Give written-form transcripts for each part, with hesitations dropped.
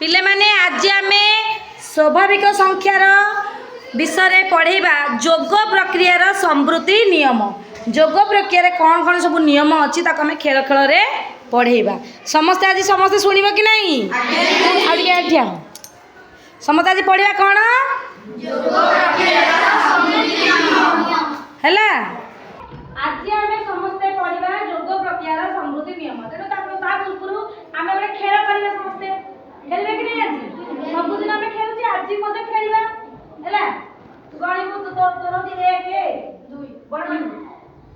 पिले माने आज आमे स्वाभाविक संख्यार विषय पढ़ेबा जोग प्रक्रियार समृद्धि नियम। जोग प्रक्रिया कौन कौन सब नियम अच्छी ताको आमे खेल खेल रे पढ़ेबा। समस्ते आज समस्ते सुनिबो कि नहीं? आज्ञा समस्ते आज पढ़ेबा कौन जोग प्रक्रियार समृद्धि नियम हैला। आज आमे समस्ते पढ़ेबा जोग प्रक्रियार समृद्धि नियम। तेनो ता पूर्व आमे गोटे खेल करबा समस्ते खेलबे कि नहीं? आज सबुदिन आमे खेलुची आज मते खेलबा हैला। तू गणित तो तोर 1 2 बड़ बड़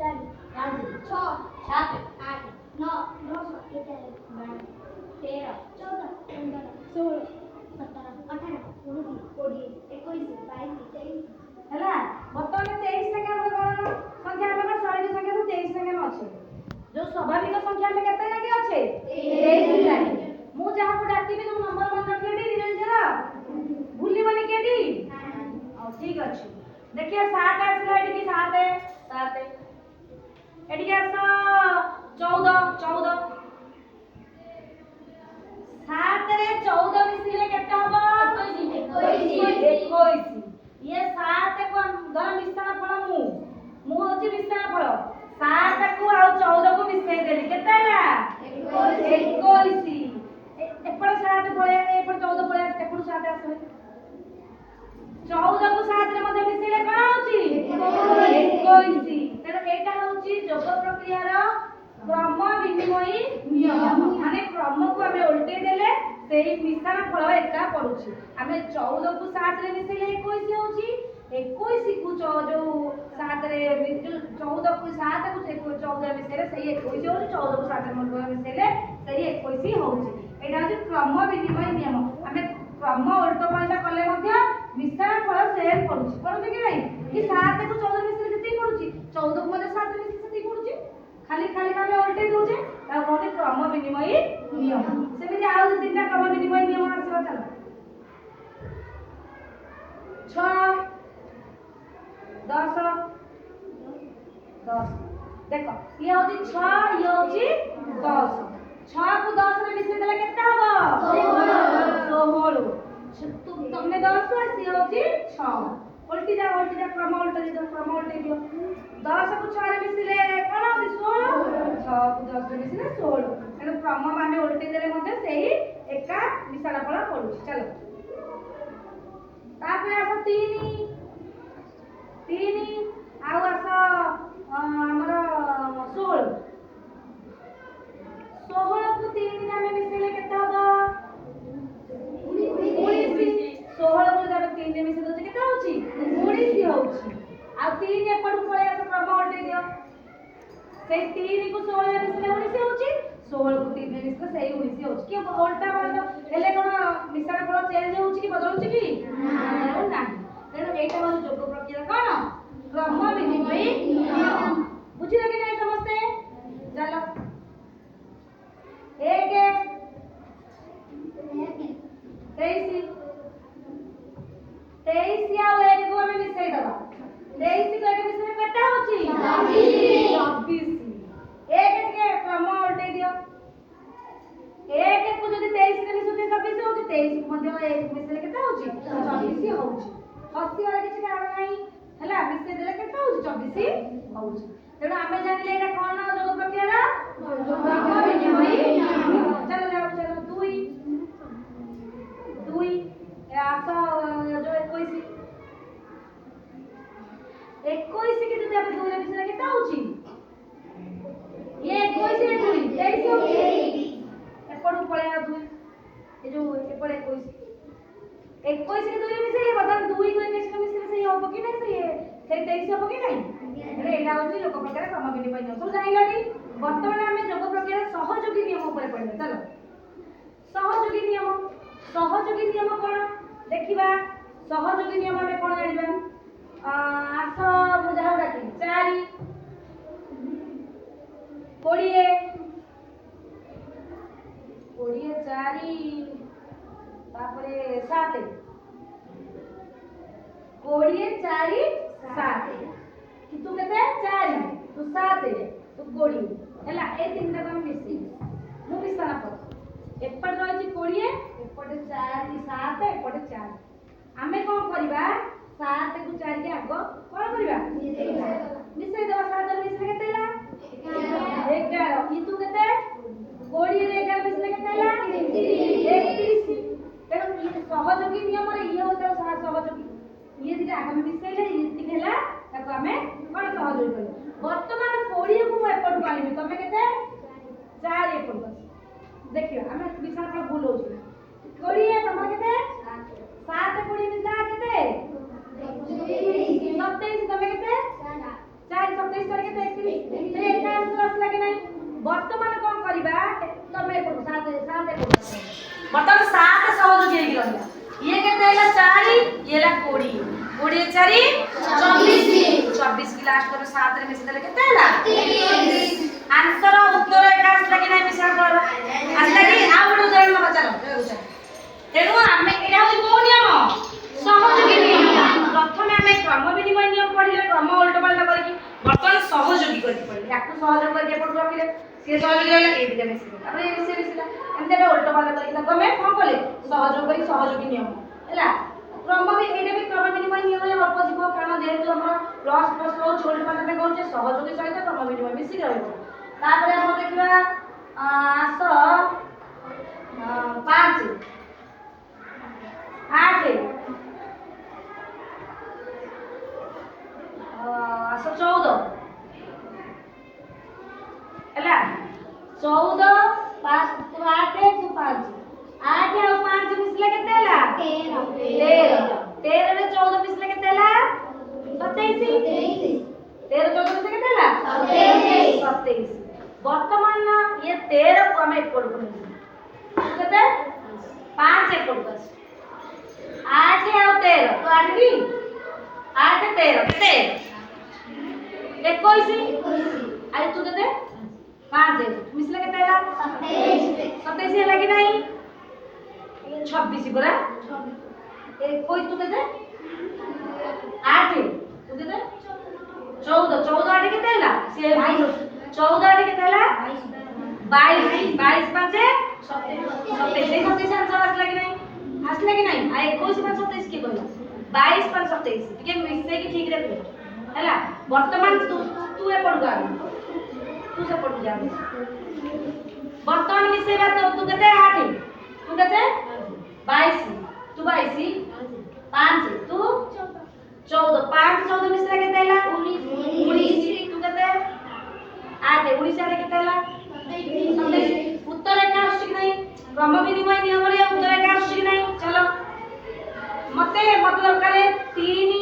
4 5 6 7 8 9 10 11 12 13 14 15 16 17 18 19 20 21 22 23 हैला। बर्तमान 23 संख्या हम गणना संख्या हम शारीरिक संख्या तो 23 संख्या में अछि। जो स्वाभाविक संख्या में केते जाके अछि 23 जाके। मु जहा को डाकिबी तुम नंबर मन रखिडी जरा भूली बनी केडी। हां ठीक अछि। देखिए 7 आसला एडी की 7 एडी के आस 14 7 रे 14 मिसिले केते हबो 21। ये 7 को धर मिश्रण फल मु होची मिश्रण फल 7 को आ 14 को मिसै देली केते ना 21। एपड़ 7 पळे एपड़ 14 पळे एपड़ 7 आसले 14 को 7 रे मध्ये मिसैले कोन होची 21। तेनो एटा होची जोग प्रक्रियार क्रम विनिमयी नियम। माने क्रम को हमें उल्टे देले सेही मिश्रण फल एका पडुची। हमें 14 को 7 रे मिसैले 21 होची 21 को जो 7 रे 14 को 7 को 14 रे मिसैले सेही 21 होची। 14 को 7 रे मिसैले सेही 21 होची। एटा होची क्रम विनिमयी नियम। हमें क्रम उल्टा पलटा कले मध्ये मिश्रण फल सेम पडुची पडुची कि नहीं? कि 7 को 14 मिसैले जति पडुची 14 को मध्ये 7 रे मिसैले जति पडुची खाली खाली भाबे उल्टे दोचे ता कोने क्रम विनिमयी नियम। सेमिति आउ तीनटा क्रम विनिमयी नियम आछो चलो 6 10 10 देखो ये होची 6 ये होची 10। 6 को 10 रे मिसै देला केते हबो 16। तुमने 10 सी होची 6 उल्टी जा क्रम उल्टा दियो 10 को 6 रे मिसिले कोन होची 16। 6 को 10 रे मिसिले 16। एनो क्रम माने उल्टी देले मध्ये सेही एका मिश्रण फल पडुची। चलो तापर आस 3 आउ आस हमर 16 को 3 रे मिसिले केते हबो 19। 16 को जब 3 रे मिसिले केते होची 19 होची। आ 3 एपड पळे आस क्रम उल्टे दियो से 3 को 16 रे मिसिले 19 होची 16 को 3 रे मिसिले सेही 19 होची। कि उल्टा पलटा हेले कोन मिश्रण फल चेंज होची कि बदलुची कि नाही। तेनो एटा हो जोग प्रक्रिया कोन क्रम विनिमयी नियम। बुझिलो कि नहीं समझते? चलो 1 23 आ 1 को हमें मिसै दबा 23 को 1 मिसै केटा होची 24। 1 के क्रम उल्टे दियो 1 को जदी 23 रे मिसै 24 होची 23 को मध्ये 1 मिसै केटा होची 24 होची। हसी वाला किछ कारण नाही हैला मिसै देले केटा होची 24 होची। तेनो आमे जानिले एटा कोन जोग प्रक्रिया क्रम विनिमयी नियम। चलो चलो 2 आस जो 21 के जदी आपण 2 रे मिसै केटा होची ये 21 रे 2 23 होची। एपड पळे आ 2 ए जो एपड 21 के 2 रे मिसै बदल 2 को 21 रे मिसै सही होबो कि नहीं? सही 23 होबो कि नहीं? अरे एटा होची जोग प्रक्रिया क्रम विनिमयी नियम। सब जानिलाडी। वर्तमान हमें जोग प्रक्रिया सहयोगी नियम ऊपर पढिबा। चलो सहयोगी नियम कोन देखिबा। सहयोगी नियम में कोन जानिबा आस मु जहा डाकी 4 20 4 तापरे 7 20 4 7 कि तू केते 4 तू 7 तू 20 हैला ए तीनटा हम मिसी मु मिसाना पर एपट रही 20 एपटे 4 कौन करबा 7 को 4 के आगो कौन करबा मिसई देबा 7 मिसले केते होला 11 ई तू केते 20 रे 11 मिसले केते होला 31 तेणु ये सहयोगी नियम रे ये होता सहयोगी ये दिटा आगम मिसैले ये दिटा होला ताको हमें कौन सहयोगी करी वर्तमान 20 को एपट पाइबे तमे केते 4 एपट देखियो हमें विचार पर भूल हो छी 20 तमे केते 7 20 मिला केते 27 तमे केते 4 27 कर केते 31 ते एका आंसर लगे नहीं वर्तमान कोन करबा तमे एपट 7 एपट वर्तमान 7 सहयोगी हेगी रहला ये केते होला 4 ये ला 20 20 4 24 की लास्ट पर 7 रे मिस देले केते होला 30 आंसर उत्तर एका लगे नहीं मिसाल कर आसला कि आ बडो उदाहरण न चलो तेणु आमे एटा होई को नियम सहयोगी नियम प्रथम आमे क्रम विनिमय नियम पढिले क्रम उल्टा पल्टा करके वर्तमान सहयोगी करके पढिले याकु सहयोग करके एपट रखिले से सहयोगी रहला ए दिले मिसिला अब ए मिसिला एमते उल्टा पल्टा करके तमे कोन कले सहयोग करी सहयोगी नियम हैला क्रम भी एटा भी क्रम विनिमय नियम रे अल्प जीव कारण जेहेतु हमर प्लस प्लस रो छोड़ पाते में कहूचे सहयोगी सहित क्रम विनिमय मिसी रहबो तापर हम देखिबा आस 5 8 आस 14 हैला 14 5 तो 8 तो 5 8 और 5 मिसले केते होला 13 रे 14 मिसले केते होला 27 13 14 मिसले केते होला 27 वर्तमान ये 13 को हमें एपट करू केते 5 एपट बस 8 और 13 तो 8 की 8 13 केते 21 आई तू केते 5 मिसले केते होला 27 होला कि नहीं 26 बरा कोई तू केते 8 तू केते 14 14 8 केते होला से 14 8 केते होला 22 22 5 27 27 आंसर आसला कि नहीं आ 21 5 27 के कहला 22 5 27 ठीक है मिसे की ठीक रे हैला वर्तमान तू ए पढ़ गा तू से पढ़ जा वर्तमान मिसे बात तू केते 8 तू केते 22 तू 22 5 तू 14 5 14 मिसला केते होला 19 तू केते 8 19 आरे केते होला 27 उत्तर एका आसी कि नहीं क्रम विनिमय नियम रे उत्तर एका आसी कि नहीं चलो मते मतलब करे 3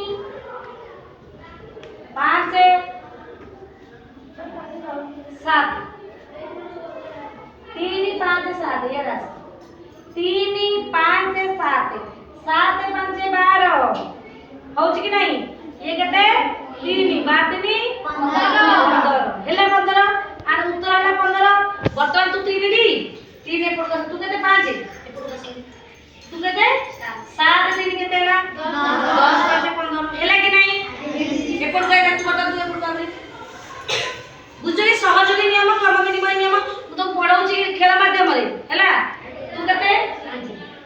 5 7 3 5 7 ये रास 3 5 7 7 5 12 होची कि नहीं ये केते 3 12 15 हेला 15 आर उत्तर आला 15 वर्तमान तू 3 डी 3 एपट तू केते 5 तू केते 7 3 केते होला 10 5 15 हेला कि नहीं एपट गए तू बता तू एपट कर बुझली सहयोगी नियम क्रम विनिमय नियम मु तो पढाउची खेल माध्यम रे हैला तू केते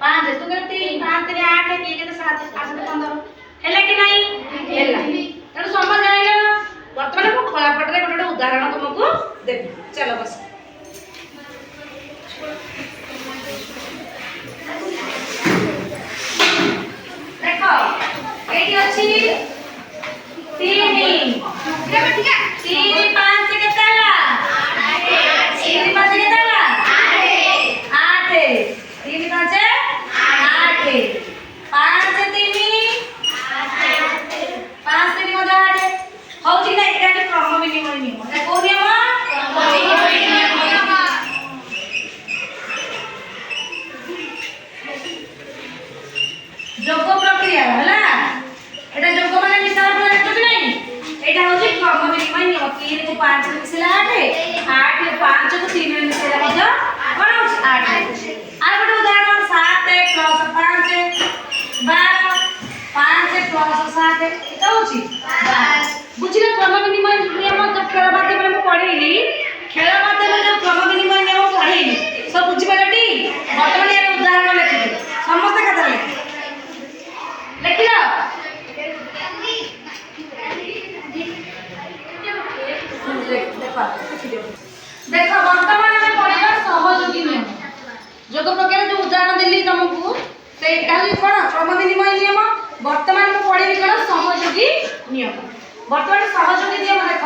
5 तू केते 3 5 3 8 के केते 7 8 15 हैला कि नहीं हैला तेणु समझ आइला वर्तमान को खलापट रे गोटे उदाहरण तुमको देबी चलो बस देखो एटी अछि 3 3 5 केते होला 3 5 केते होला 8 3 5 8 5 3 5 3 मजा 8 होची ना एटा के क्रम विनिमय नियम ए को नियम जोग प्रक्रिया होला एटा जोग माने मिसाल पर एकतो नहीं एटा होची क्रम विनिमय नियम 3 को 5 मिसला 8 5 को 3 में मिसला मजा कोन होची 8 आ गोटे उदाहरण 7 + 5 12 5 + 7 एटा होची 12 बुझिले क्रम विनिमय नियम तो खेल माध्यम में पढ़ेली खेल माध्यम में जो क्रम विनिमय नियम पढ़ेली सब बुझि पालटी वर्तमान यार उदाहरण लिखि समस्त खाता लिखि এইটা হচ্ছে কোন ক্রমবিনিময় নিয়ম। বর্তমান মু পড়িবি কোন সহযোগী নিয়ম। বর্তমান সহযোগী নিয়ম দেখ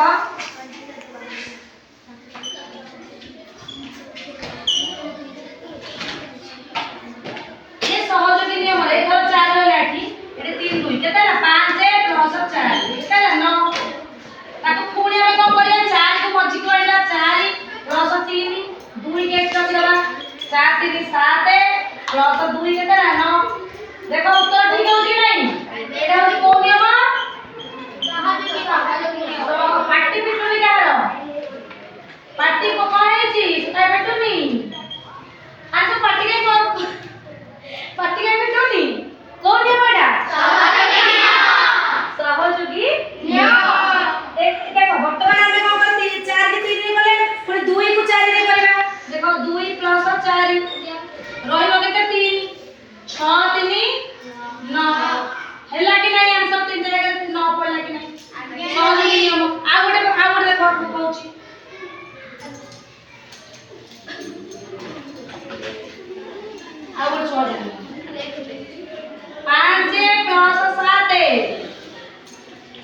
ये सहयोगी नियम है। धर 4 रहला एठी एठी 3 2 केते ना 5 प्लस 4 केते ना 9 ताको पुणी हम कोन करिया 4 को मझी करला 4 प्लस 3 2 के एक्स्ट्रा देबा 4 3 7 प्लस 2 केते ना 9। देखो उत्तर ठीक हो कि नहीं? एटा हो को नियम सहयोगी नियम। पार्टी पिटुनी कारो पार्टी को कहे छी सुता पिटुनी आज तो पार्टी के पार्टी के पिटुनी कोन नियम एटा सहयोगी नियम। एक देखो वर्तमान हम कोन करती 4 के 3 रे बोले पुनी 2 को 4 रे करबा। देखो 2 प्लस 4 रहिबो केते 3 6 3 9 हैला कि नहीं आंसर 3 जगह 9 पड़ला कि नहीं सहयोगी नियम। आ गोटे देखो कहूची आ गोटे सहयोगी 5 प्लस 7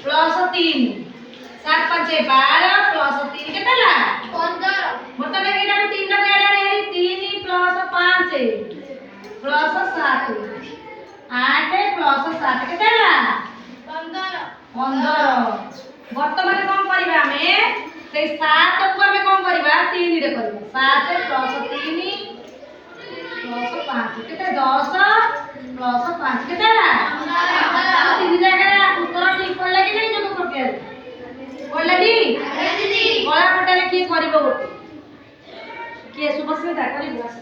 प्लस 3 7 5 12 प्लस 3 केते ला 15। मतलब एटा 3 टा गाड़ा रे 3 प्लस 5 प्लस 7 8 प्लस 7 केते ला 15। वर्तमान कोन करबा हमें से 7 को हमें कोन करबा 3 रे करबा 7 प्लस 3 प्लस 5 केते 10 प्लस 5 केते ला 3 जगह उत्तर ठीक पड़ला कि नहीं जोग प्रक्रिया पड़ला दी दीदी गला पटारे की करबो गोटे के सुभस्मिता करबो आस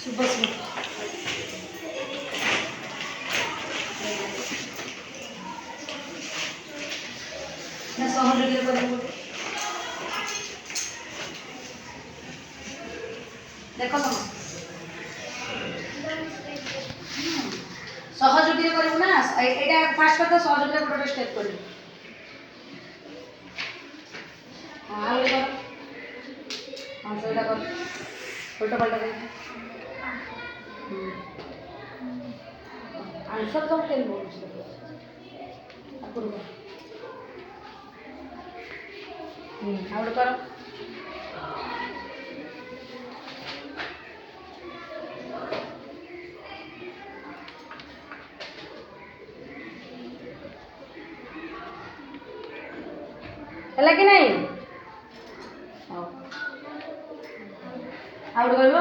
सुभस्मिता ना सहयोगी करबो देखो तुम सहयोगी करू ना एटा फास्ट करते सहयोगी गोटे स्टेप करू। हां ये कर हां सेटा कर उल्टा पलटा कर आंसर तो केन बोल करू आउट करो ହେଲା କି ନାହିଁ ଆଉ ଗୋଟେ କରିବ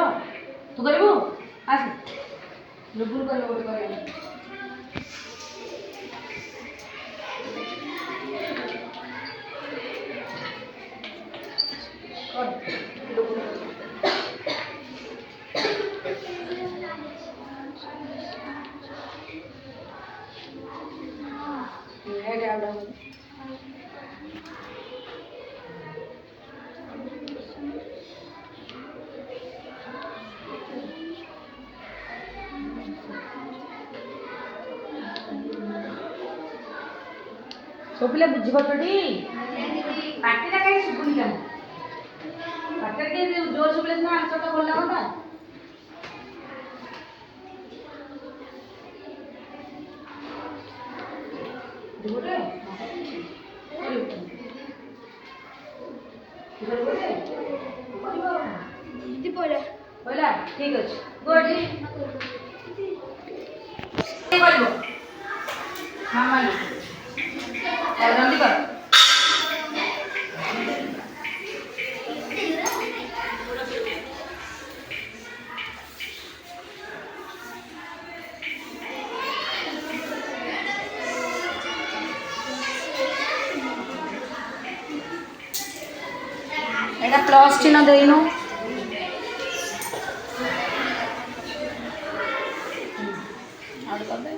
ତୁ କରିବୁ ଆସ ଲୁବୁଲ କରିବ ଗୋଟେ କରିବ सब पिला बुझी पाटडी पाटीटा कहीं सुबुनी क्या पाटीटा के जोर सुबले ना आंसर तो बोलला होता दुबरे दीदी बोला बोला ठीक अछि गुड बोलबो मामा जल्दी कर एटा प्लस चिन्ह देइनु आउट कर दे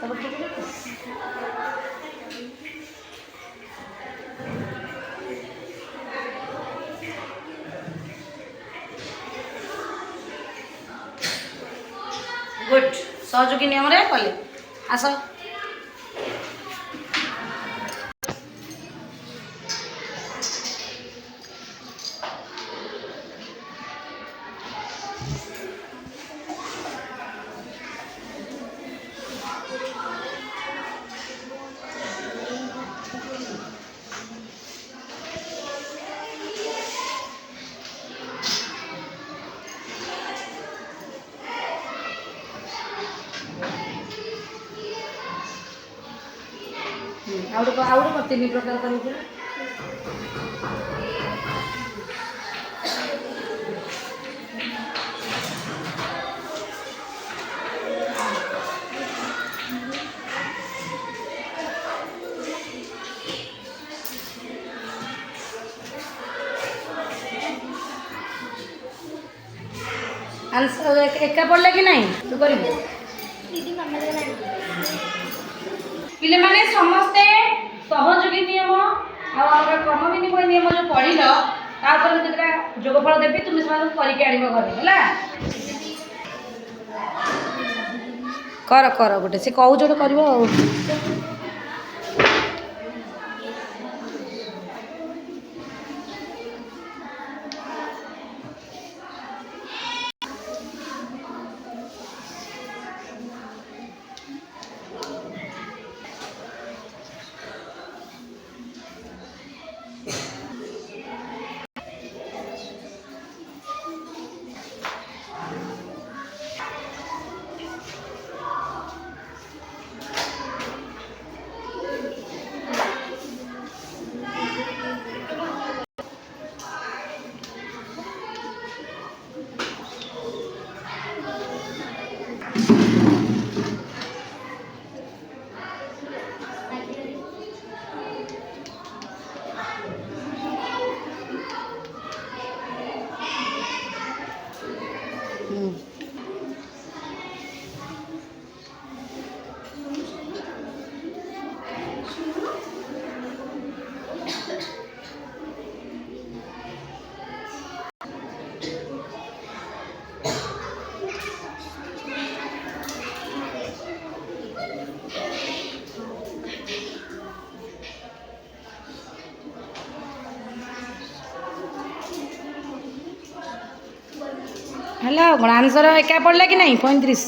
सब ठीक है गुड सहयोगी नियम रे कले आस ଆଉ ଗୋଟେ 3 ପ୍ରକାର କରିବୁ। आंसर एका पढ़ले कि नहीं तू कर पिले माने समस्ते सहयोगी नियम आम क्रम विनिमय नियम जो पढ़िल तापर केतरा जोगफल देबी तुम सब करके आनिब घरे हला कर गोटे से कहू जोटे करबो हेलो आंसर एका पढ़ले कि नहीं 35